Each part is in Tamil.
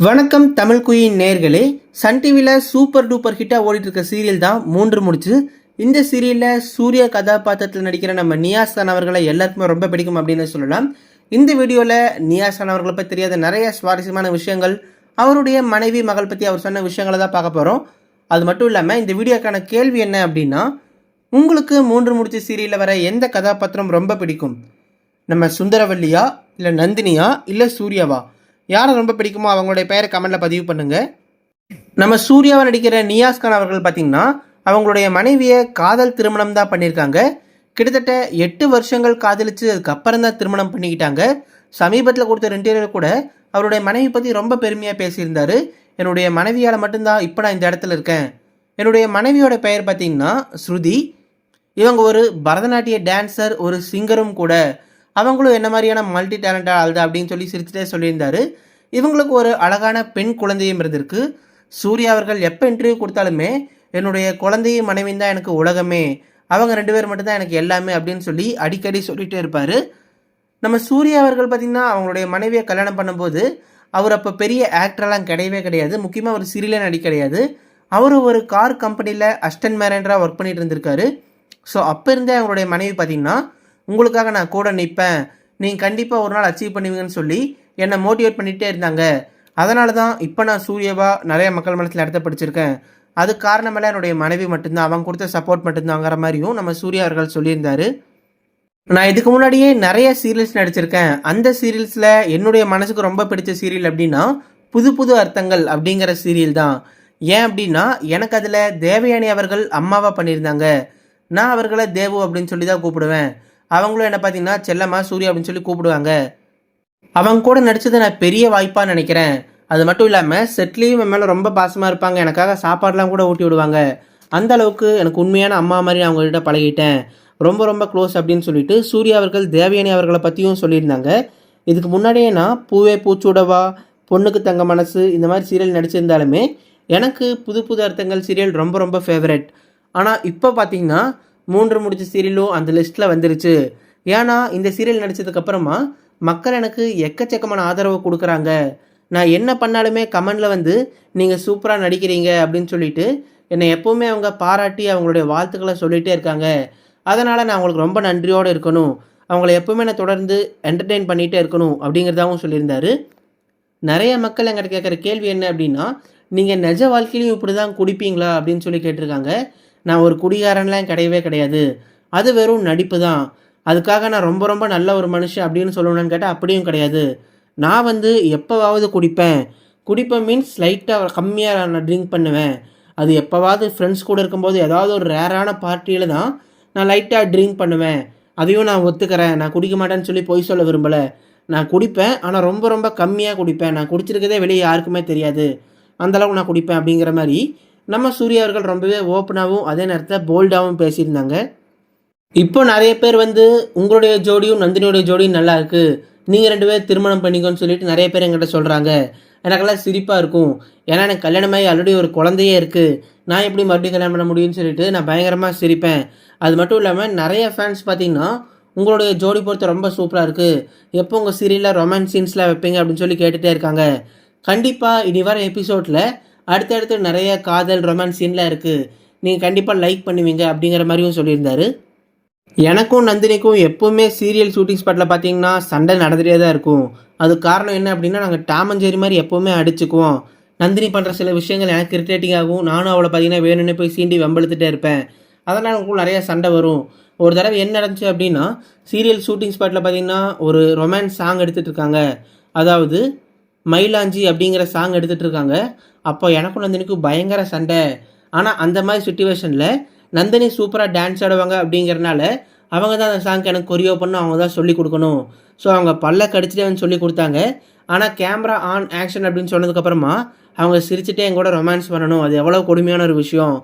வணக்கம் தமிழ் குயின் நேர்களே. சன் டிவியில் சூப்பர் டூப்பர் ஹிட்டாக ஓடிட்டு இருக்க சீரியல் தான் 3 முடிச்சு. இந்த சீரியலில் சூர்யா கதாபாத்திரத்தில் நடிக்கிற நம்ம நியாஸ் கான் அவர்களை எல்லாருக்குமே ரொம்ப பிடிக்கும் அப்படின்னு சொல்லலாம். இந்த வீடியோவில் நியாஸ் கான் அவர்களை பற்றி தெரியாத நிறைய சுவாரஸ்யமான விஷயங்கள், அவருடைய மனைவி மகள் பற்றி அவர் சொன்ன விஷயங்களை தான் பார்க்க போகிறோம். அது மட்டும் இல்லாமல் இந்த வீடியோக்கான கேள்வி என்ன அப்படின்னா, உங்களுக்கு 3 முடிச்சு சீரியலில் வர எந்த கதாபாத்திரம் ரொம்ப பிடிக்கும்? நம்ம சுந்தரவல்லியா, இல்லை நந்தினியா, இல்லை சூர்யாவா? யாரை ரொம்ப பிடிக்குமோ அவங்களுடைய பெயரை கமெண்ட்டில் பதிவு பண்ணுங்கள். நம்ம சூர்யாவை நடிக்கிற நியாஸ் கான் அவர்கள் பார்த்திங்கன்னா அவங்களுடைய மனைவியை காதல் திருமணம் தான் பண்ணியிருக்காங்க. கிட்டத்தட்ட 8 வருஷங்கள் காதலித்து அதுக்கப்புறம் தான் திருமணம் பண்ணிக்கிட்டாங்க. சமீபத்தில் கொடுத்த இன்டர்வியூவில் கூட அவருடைய மனைவி பற்றி ரொம்ப பெருமையாக பேசியிருந்தார். என்னுடைய மனைவியால் மட்டும்தான் இப்போ நான் இந்த இடத்துல இருக்கேன். என்னுடைய மனைவியோட பெயர் பார்த்திங்கன்னா ஸ்ருதி. இவங்க ஒரு பரதநாட்டிய டான்ஸர், ஒரு சிங்கரும் கூட. அவங்களும் என்ன மாதிரியான மல்டி டேலண்டட் ஆள் தான் அப்படின்னு சொல்லி சிரிச்சுட்டே சொல்லியிருந்தாரு. இவங்களுக்கு ஒரு அழகான பெண் குழந்தையும் இருந்திருக்கு. சூர்யா அவர்கள் எப்போ இன்டர்வியூ கொடுத்தாலுமே என்னுடைய குழந்தையும் மனைவியும் தான் எனக்கு உலகமே, அவங்க 2 பேர் மட்டும்தான் எனக்கு எல்லாமே அப்படின்னு சொல்லி அடிக்கடி சொல்லிகிட்டே இருப்பார். நம்ம சூர்யா அவர்கள் பார்த்திங்கன்னா அவங்களுடைய மனைவியை கல்யாணம் பண்ணும்போது அவர் அப்போ பெரிய ஆக்டரெல்லாம் கிடையவே கிடையாது. முக்கியமாக ஒரு சீரியலே நடிக்க கிடையாது. அவர் ஒரு கார் கம்பெனியில் அசிஸ்டன்ட் மேனேஜராக ஒர்க் பண்ணிட்டு இருந்திருக்காரு. ஸோ அப்போ இருந்தே அவங்களுடைய மனைவி பார்த்திங்கன்னா, உங்களுக்காக நான் கூட நிற்பேன், நீங்கள் கண்டிப்பாக ஒரு நாள் அச்சீவ் பண்ணுவீங்கன்னு சொல்லி என்னை மோட்டிவேட் பண்ணிகிட்டே இருந்தாங்க. அதனால தான் இப்போ நான் சூர்யாவா நிறைய மக்கள் மனசில் இடத்த பிடிச்சிருக்கேன். அது காரணமெல்லாம் என்னுடைய மனைவி மட்டும்தான், அவங்க கொடுத்த சப்போர்ட் மட்டும்தாங்கிற மாதிரியும் நம்ம சூர்யா அவர்கள் சொல்லியிருந்தார். நான் இதுக்கு முன்னாடியே நிறைய சீரியல்ஸ் நடிச்சிருக்கேன். அந்த சீரியல்ஸில் என்னுடைய மனசுக்கு ரொம்ப பிடிச்ச சீரியல் அப்படின்னா புது புது அர்த்தங்கள் அப்படிங்கிற சீரியல் தான். ஏன் அப்படின்னா எனக்கு அதில் தேவயானி அவர்கள் அம்மாவாக பண்ணியிருந்தாங்க. நான் அவர்களை தேவு அப்படின்னு சொல்லி தான் கூப்பிடுவேன். அவங்களும் என்ன பார்த்தீங்கன்னா செல்லம்மா சூர்யா அப்படின்னு சொல்லி கூப்பிடுவாங்க. அவங்க கூட நடித்ததை நான் பெரிய வாய்ப்பாக நினைக்கிறேன். அது மட்டும் இல்லாமல் செட்லேயும் என் மேலே ரொம்ப பாசமாக இருப்பாங்க. எனக்காக சாப்பாடெலாம் கூட ஊட்டி விடுவாங்க. அந்த அளவுக்கு எனக்கு உண்மையான அம்மா மாதிரி நான் அவங்ககிட்ட பழகிட்டேன். ரொம்ப ரொம்ப க்ளோஸ் அப்படின்னு சொல்லிட்டு சூர்யா அவர்கள் தேவயானி அவர்களை பற்றியும் சொல்லியிருந்தாங்க. இதுக்கு முன்னாடியே நான் பூவே பூச்சூடவா, பொண்ணுக்கு தங்க மனசு, இந்த மாதிரி சீரியல் நடிச்சிருந்தாலுமே எனக்கு புது புது அர்த்தங்கள் சீரியல் ரொம்ப ரொம்ப ஃபேவரட். ஆனால் இப்போ பார்த்தீங்கன்னா 3 முடிச்ச சீரியலும் அந்த லிஸ்ட்டில் வந்துருச்சு. ஏன்னா இந்த சீரியல் நடித்ததுக்கப்புறமா மக்கள் எனக்கு எக்கச்சக்கமான ஆதரவு கொடுக்குறாங்க. நான் என்ன பண்ணாலுமே கமெண்டில் வந்து நீங்கள் சூப்பராக நடிக்கிறீங்க அப்படின்னு சொல்லிட்டு என்னை எப்போவுமே அவங்க பாராட்டி அவங்களுடைய வாழ்த்துக்களை சொல்லிகிட்டே இருக்காங்க. அதனால் நான் அவங்களுக்கு ரொம்ப நன்றியோடு இருக்கணும், அவங்கள எப்போவுமே நான் தொடர்ந்து என்டர்டெயின் பண்ணிகிட்டே இருக்கணும் அப்படிங்கிறதாகவும் சொல்லியிருந்தார். நிறைய மக்கள் எங்கிட்ட கேட்குற கேள்வி என்ன அப்படின்னா, நீங்கள் நிஜ வாழ்க்கையிலையும் இப்படி தான் குடிப்பீங்களா அப்படின்னு சொல்லி கேட்டிருக்காங்க. நான் ஒரு குடிகாரன்லாம் கிடையவே கிடையாது, அது வெறும் நடிப்பு தான். அதுக்காக நான் ரொம்ப ரொம்ப நல்ல ஒரு மனுஷன் அப்படின்னு சொல்லணும்னு கேட்டால் அப்படியும் கிடையாது. நான் வந்து எப்போவாவது குடிப்பேன் மீன்ஸ் லைட்டாக கம்மியாக நான் ட்ரிங்க் பண்ணுவேன். அது எப்போவாவது ஃப்ரெண்ட்ஸ் கூட இருக்கும்போது ஏதாவது ஒரு ரேரான பார்ட்டியில் தான் நான் லைட்டாக ட்ரிங்க் பண்ணுவேன். அதையும் நான் ஒத்துக்கிறேன். நான் குடிக்க மாட்டேன்னு சொல்லி பொய் சொல்ல விரும்பலை. நான் குடிப்பேன், ஆனால் ரொம்ப ரொம்ப கம்மியாக குடிப்பேன். நான் குடிச்சிருக்கதே வெளியே யாருக்குமே தெரியாது, அந்தளவுக்கு நான் குடிப்பேன் அப்படிங்கிற மாதிரி நம்ம சூர்யா அவர்கள் ரொம்பவே ஓப்பனாகவும் அதே நேரத்தில் போல்டாகவும் பேசியிருந்தாங்க. இப்போ நிறைய பேர் வந்து உங்களுடைய ஜோடியும் நந்தினியோடைய ஜோடியும் நல்லா இருக்குது, நீங்கள் 2 பேர் திருமணம் பண்ணிக்கோன்னு சொல்லிட்டு நிறைய பேர் என்கிட்ட சொல்கிறாங்க. எனக்கெல்லாம் சிரிப்பாக இருக்கும். ஏன்னா எனக்கு கல்யாணமாகி ஆல்ரெடி ஒரு குழந்தையே இருக்குது, நான் எப்படி மறுபடியும் கல்யாணம் பண்ண முடியும்னு சொல்லிட்டு நான் பயங்கரமாக சிரிப்பேன். அது மட்டும் இல்லாமல் நிறைய ஃபேன்ஸ் பார்த்தீங்கன்னா உங்களுடைய ஜோடி பொறுத்த ரொம்ப சூப்பராக இருக்குது, எப்போ உங்கள் சீரியலில் ரொமான்ஸ் சீன்ஸ்லாம் வைப்பீங்க அப்படின்னு சொல்லி கேட்டுகிட்டே இருக்காங்க. கண்டிப்பாக இனி வர எபிசோடில் அடுத்தடுத்து நிறைய காதல் ரொமான்ஸ் சீன்லாம் இருக்குது, நீங்கள் கண்டிப்பாக லைக் பண்ணுவீங்க அப்படிங்கிற மாதிரியும் சொல்லியிருந்தாரு. எனக்கும் நந்தினிக்கும் எப்போவுமே சீரியல் ஷூட்டிங் ஸ்பாட்டில் பார்த்தீங்கன்னா சண்டை நடந்துகிட்டே தான் இருக்கும். அது காரணம் என்ன அப்படின்னா, நாங்கள் டாம் அண்ட் ஜெர்ரி மாதிரி எப்போவுமே அடிச்சுக்குவோம். நந்தினி பண்ணுற சில விஷயங்கள் எனக்கு இரிட்டேட்டிங் ஆகும். நானும் அவளை பார்த்தீங்கன்னா வேணும்னு போய் சீண்டி வம்பெழுத்துட்டே இருப்பேன். அதனால் நமக்குள்ள நிறைய சண்டை வரும். ஒரு தடவை என்ன நடந்துச்சு அப்படின்னா, சீரியல் ஷூட்டிங் ஸ்பாட்டில் பார்த்தீங்கன்னா ஒரு ரொமான்ஸ் சாங் எடுத்துகிட்டு இருக்காங்க. அதாவது மயிலாஞ்சி அப்படிங்கிற சாங் எடுத்துகிட்டு இருக்காங்க. அப்போ எனக்கும் நந்தினிக்கும் பயங்கர சண்டை. ஆனால் அந்த மாதிரி சுச்சுவேஷனில் நந்தினி சூப்பராக டான்ஸ் ஆடுவாங்க அப்படிங்கிறனால அவங்க தான் அந்த சாங்க்கு எனக்கு கொரியோ பண்ண அவங்க தான் சொல்லிக் கொடுக்கணும். ஸோ அவங்க பல்ல கடிச்சிட்டே வந்து சொல்லி கொடுத்தாங்க. ஆனால் கேமரா ஆன் ஆக்ஷன் அப்படின்னு சொன்னதுக்கப்புறமா அவங்க சிரிச்சுட்டே எங்கூட ரொமான்ஸ் பண்ணணும். அது எவ்வளோ கொடுமையான ஒரு விஷயம்.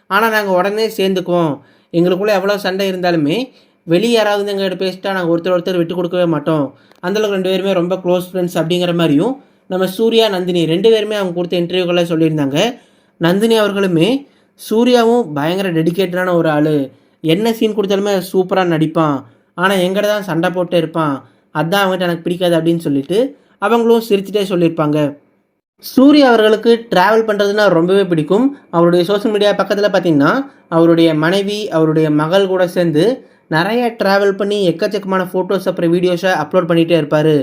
ஆனால் நாங்கள் உடனே சேர்ந்துக்குவோம். எங்களுக்குள்ளே எவ்வளோ சண்டை இருந்தாலுமே வெளியே யாராவது எங்கள்கிட்ட பேசிட்டா நாங்கள் ஒருத்தர் விட்டு கொடுக்கவே மாட்டோம். அந்தளவுக்கு 2 பேருமே ரொம்ப க்ளோஸ் ஃப்ரெண்ட்ஸ் அப்படிங்கிற மாதிரியும் நம்ம சூர்யா நந்தினி 2 பேருமே அவங்க கொடுத்த இன்டர்வியூக்களை சொல்லியிருந்தாங்க. நந்தினி அவர்களுமே சூர்யாவும் பயங்கர டெடிக்கேட்டடான ஒரு ஆள், என்ன சீன் கொடுத்தாலுமே சூப்பராக நடிப்பான், ஆனால் எங்கிட்ட தான் சண்டை போட்டே இருப்பான், அதுதான் அவங்ககிட்ட எனக்கு பிடிக்காது அப்படின்னு சொல்லிட்டு அவங்களும் சிரிச்சுட்டே சொல்லியிருப்பாங்க. சூர்யா அவர்களுக்கு ட்ராவல் பண்ணுறதுனா ரொம்பவே பிடிக்கும். அவருடைய சோஷியல் மீடியா பக்கத்தில் பார்த்தீங்கன்னா, அவருடைய மனைவி, அவருடைய மகள் கூட சேர்ந்து நிறைய ட்ராவல் பண்ணி எக்கச்சக்கமான ஃபோட்டோஸ் அப்புறம் வீடியோஸை அப்லோட் பண்ணிகிட்டே இருப்பார்.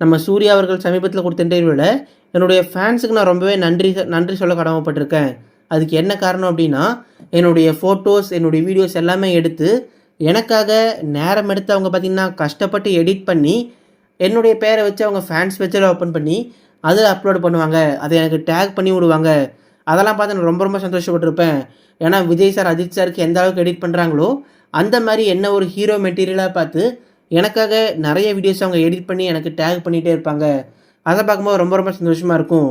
நம்ம சூர்யா அவர்கள் சமீபத்தில் கொடுத்த இன்டர்வியூவில் என்னுடைய ஃபேன்ஸுக்கு நான் ரொம்பவே நன்றி சொல்ல கடமைப்பட்டிருக்கேன். அதுக்கு என்ன காரணம் அப்படின்னா, என்னுடைய ஃபோட்டோஸ், என்னுடைய வீடியோஸ் எல்லாமே எடுத்து எனக்காக நேரம் எடுத்து அவங்க பார்த்திங்கன்னா கஷ்டப்பட்டு எடிட் பண்ணி என்னுடைய பேரை வச்சு அவங்க ஃபேன்ஸ் வச்சு ஓப்பன் பண்ணி அதில் அப்லோட் பண்ணுவாங்க. அதை எனக்கு டேக் பண்ணி விடுவாங்க. அதெல்லாம் பார்த்து நான் ரொம்ப ரொம்ப சந்தோஷப்பட்டிருப்பேன். ஏன்னா விஜய் சார், அஜித் சாருக்கு எந்த அளவுக்கு எடிட் பண்ணுறாங்களோ அந்த மாதிரி என்ன ஒரு ஹீரோ மெட்டீரியலாக பார்த்து எனக்காக நிறைய வீடியோஸ் அவங்க எடிட் பண்ணி எனக்கு டேக் பண்ணிகிட்டே இருப்பாங்க. அதை பார்க்கும்போது ரொம்ப ரொம்ப சந்தோஷமாக இருக்கும்.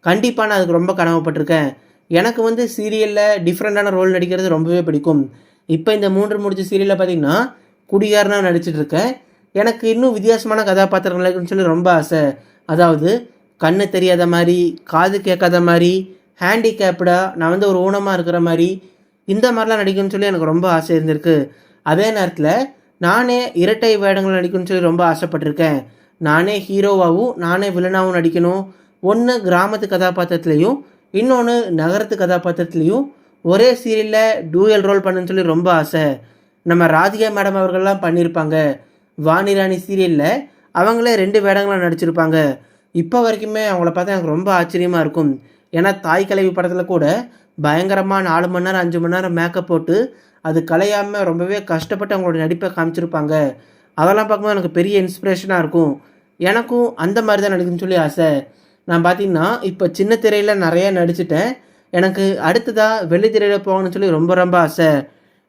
கண்டிப்பாக நான் அதுக்கு ரொம்ப கடமைப்பட்டிருக்கேன். எனக்கு வந்து சீரியலில் டிஃப்ரெண்ட்டான ரோல் நடிக்கிறது ரொம்பவே பிடிக்கும். இப்போ இந்த 3 முடிச்ச சீரியலில் பார்த்திங்கன்னா குடிகாரனாக நடிச்சிட்ருக்கேன். எனக்கு இன்னும் வித்தியாசமான கதாபாத்திரங்கள் இருக்குன்னு சொல்லி ரொம்ப ஆசை. அதாவது கண்ணு தெரியாத மாதிரி, காது கேட்காத மாதிரி, ஹேண்டிகேப்டாக, நான் வந்து ஒரு ஊனமாக இருக்கிற மாதிரி, இந்த மாதிரிலாம் நடிக்கணும்னு சொல்லி எனக்கு ரொம்ப ஆசை இருந்திருக்கு. அதே நேரத்தில் நானே இரட்டை வேடங்கள் நடிக்கணும்னு சொல்லி ரொம்ப ஆசைப்பட்டிருக்கேன். நானே ஹீரோவாகவும் நானே வில்லனாகவும் நடிக்கணும். ஒன்று கிராமத்து கதாபாத்திரத்துலேயும் இன்னொன்று நகரத்து கதாபாத்திரத்துலேயும் ஒரே சீரியலில் டூயல் ரோல் பண்ணுன்னு சொல்லி ரொம்ப ஆசை. நம்ம ராதிகா மேடம் அவர்கள்லாம் பண்ணியிருப்பாங்க. வாணிராணி சீரியலில் அவங்களே 2 வேடங்களாக நடிச்சிருப்பாங்க. இப்போ வரைக்குமே அவங்கள பார்த்தா எனக்கு ரொம்ப ஆச்சரியமாக இருக்கும். ஏன்னா தாய் கிழவி படத்தில் கூட பயங்கரமாக 4 மணி நேரம் 5 மணி நேரம் மேக்கப் போட்டு அது கலையாமல் ரொம்பவே கஷ்டப்பட்டு அவங்களோட நடிப்பை காமிச்சிருப்பாங்க. அதெல்லாம் பார்க்கும்போது எனக்கு பெரிய இன்ஸ்பிரேஷனாக இருக்கும். எனக்கும் அந்த மாதிரி தான் நடிக்கணும்னு சொல்லி ஆசை. நான் பார்த்தீங்கன்னா இப்போ சின்ன திரையில் நிறையா நடிச்சிட்டேன். எனக்கு அடுத்ததாக வெள்ளித்திரையில் போகணும்னு சொல்லி ரொம்ப ரொம்ப ஆசை.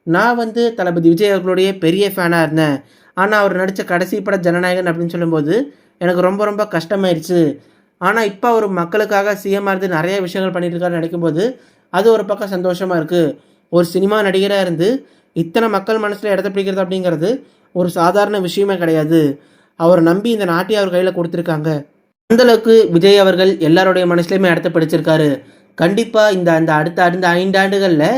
நான் வந்து தளபதி விஜய் அவர்களுடைய பெரிய ஃபேனாக இருந்தேன். ஆனால் அவர் நடித்த கடைசி படம் ஜனநாயகன் அப்படின்னு சொல்லும்போது எனக்கு ரொம்ப ரொம்ப கஷ்டமாயிருச்சு. ஆனால் இப்போ அவர் மக்களுக்காக சிஎம்மாக இருந்து நிறைய விஷயங்கள் பண்ணிட்டு இருக்காருன்னு நினைக்கும்போது அது ஒரு பக்கம் சந்தோஷமாக இருக்குது. ஒரு சினிமா நடிகராக இருந்து இத்தனை மக்கள் மனசில் இடத்த பிடிக்கிறது அப்படிங்கிறது ஒரு சாதாரண விஷயமே கிடையாது. அவரை நம்பி இந்த நாட்டை அவர் கையில் கொடுத்துருக்காங்க. அந்தளவுக்கு விஜய் அவர்கள் எல்லாருடைய மனசுலையுமே இடத்த பிடிச்சிருக்காரு. கண்டிப்பாக அந்த அடுத்த 5 ஆண்டுகளில்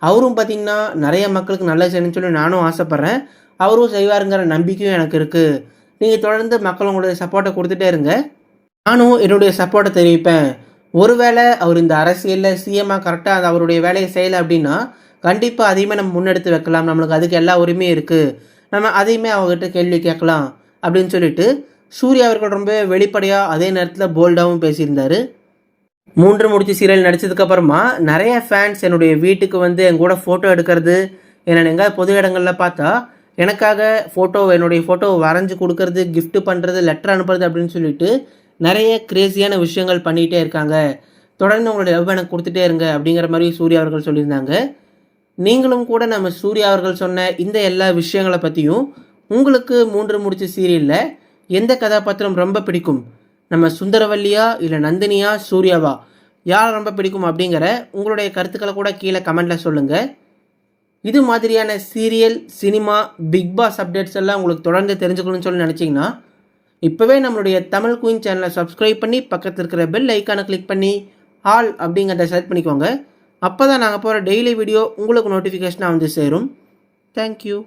அவரும் பார்த்திங்கன்னா நிறைய மக்களுக்கு நல்லது செய்யணும்னு சொல்லி நானும் ஆசைப்பட்றேன். அவரும் செய்வாருங்கிற நம்பிக்கையும் எனக்கு இருக்குது. நீங்கள் தொடர்ந்து மக்கள் உங்களுடைய சப்போர்ட்டை கொடுத்துட்டே இருங்க. நானும் என்னுடைய சப்போர்ட்டை தெரிவிப்பேன். ஒருவேளை அவர் இந்த அரசியலில் சிஎம்மாக கரெக்டாக அது அவருடைய வேலையை செய்யலை அப்படின்னா கண்டிப்பாக அதையுமே நம்ம முன்னெடுத்து வைக்கலாம். நம்மளுக்கு அதுக்கு எல்லா உரிமையும் இருக்குது. நம்ம அதையுமே அவங்ககிட்ட கேள்வி கேட்கலாம் அப்படின்னு சொல்லிட்டு சூர்யா அவர்கள் ரொம்ப வெளிப்படையாக அதே நேரத்தில் போல்டாகவும் பேசியிருந்தார். 3 முடிச்சு சீரியல் நடித்ததுக்கப்புறமா நிறைய ஃபேன்ஸ் என்னுடைய வீட்டுக்கு வந்து என் கூட ஃபோட்டோ எடுக்கிறது, என்னை எங்கேயாவது பொது இடங்களில் பார்த்தா எனக்காக என்னுடைய ஃபோட்டோவை வரைஞ்சி கொடுக்கறது, கிஃப்ட் பண்ணுறது, லெட்டர் அனுப்புறது அப்படின்னு சொல்லிட்டு நிறைய கிரேசியான விஷயங்கள் பண்ணிகிட்டே இருக்காங்க. தொடர்ந்து உங்களுடைய லவ் எனக்கு கொடுத்துட்டே இருங்க அப்படிங்கிற மாதிரி சூர்யா அவர்கள் சொல்லியிருந்தாங்க. நீங்களும் கூட நம்ம சூர்யா அவர்கள் சொன்ன இந்த எல்லா விஷயங்களை பற்றியும் உங்களுக்கு 3 முடிச்சு சீரியலில் எந்த கதாபாத்திரம் ரொம்ப பிடிக்கும், நம்ம சுந்தரவல்லியா இல்லை நந்தினியா சூர்யாவா, யார் ரொம்ப பிடிக்கும் அப்படிங்கிற உங்களுடைய கருத்துக்களை கூட கீழே கமெண்டில் சொல்லுங்கள். இது மாதிரியான serial, cinema, Bigg Boss updates எல்லாம் உங்களுக்கு தொடர்ந்து தெரிஞ்சுக்கணும்னு சொல்லி நினச்சிங்கன்னா இப்போவே நம்மளுடைய தமிழ் குயின் சேனலை சப்ஸ்கிரைப் பண்ணி பக்கத்தில் இருக்கிற பெல் ஐக்கானை கிளிக் பண்ணி ஆல் அப்படிங்கிறத செலக்ட் பண்ணிக்கோங்க. அப்போ தான் நாங்கள் போகிற டெய்லி வீடியோ உங்களுக்கு நோட்டிஃபிகேஷனாக வந்து சேரும். தேங்க்யூ.